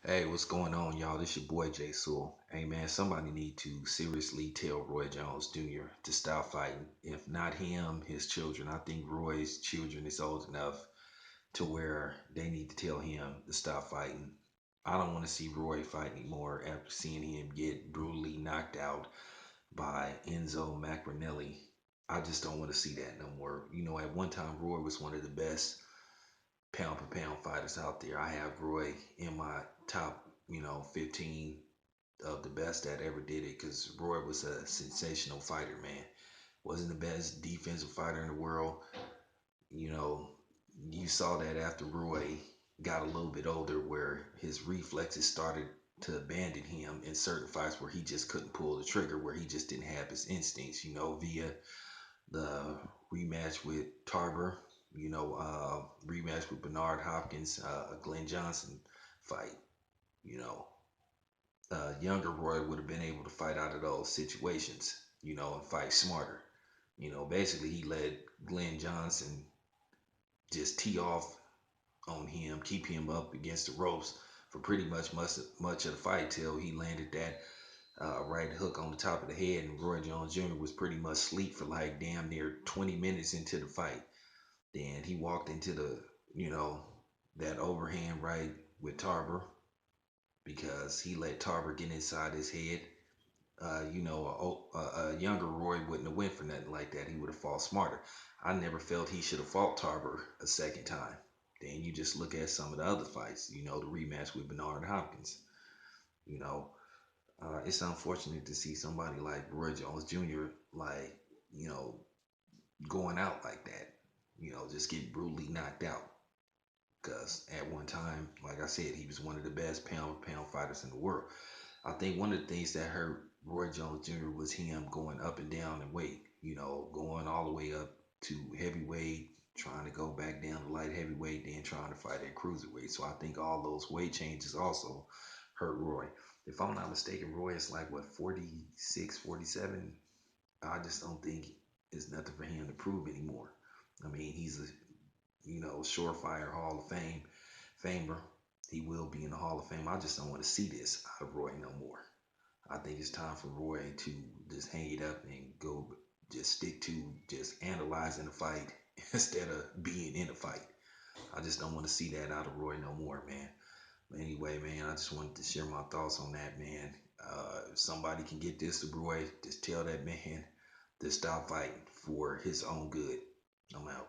Hey, what's going on, y'all? This your boy Jay Sewell. Hey, man, somebody need to seriously tell Roy Jones Jr. to stop fighting. If not him, his children. I think Roy's children is old enough to where they need to tell him to stop fighting. I don't want to see Roy fight anymore after seeing him get brutally knocked out by Enzo Macronelli. I just don't want to see that no more. At one time, Roy was one of the best pound for pound fighters out there. I have Roy in my top, 15 of the best that ever did it because Roy was a sensational fighter, man. Wasn't the best defensive fighter in the world. You know, you saw that after Roy got a little bit older where his reflexes started to abandon him in certain fights where he just couldn't pull the trigger, where he just didn't have his instincts, via the rematch with Tarver, rematch with Bernard Hopkins, a Glen Johnson fight. You know, younger Roy would have been able to fight out of those situations, and fight smarter. Basically he let Glen Johnson just tee off on him, keep him up against the ropes for pretty much of the fight till he landed that right hook on the top of the head, and Roy Jones Jr. was pretty much asleep for like damn near 20 minutes into the fight. Then he walked into you know, that overhand right with Tarver because he let Tarver get inside his head. A younger Roy wouldn't have went for nothing like that. He would have fought smarter. I never felt he should have fought Tarver a second time. Then you just look at some of the other fights, the rematch with Bernard Hopkins. You know, it's unfortunate to see somebody like Roy Jones Jr. like, you know, going out like that. Just get brutally knocked out. Because at one time, like I said, he was one of the best pound for pound fighters in the world. I think one of the things that hurt Roy Jones Jr. was him going up and down in weight, going all the way up to heavyweight, trying to go back down to light heavyweight, then trying to fight at cruiserweight. So I think all those weight changes also hurt Roy. If I'm not mistaken, Roy is like, what, 46, 47? I just don't think it's nothing for him to prove anymore. I mean, he's a surefire Hall of Famer. He will be in the Hall of Fame. I just don't want to see this out of Roy no more. I think it's time for Roy to just hang it up and go just stick to just analyzing the fight instead of being in the fight. I just don't want to see that out of Roy no more, man. But anyway, man, I just wanted to share my thoughts on that, man. If somebody can get this to Roy, just tell that man to stop fighting for his own good. I'm out.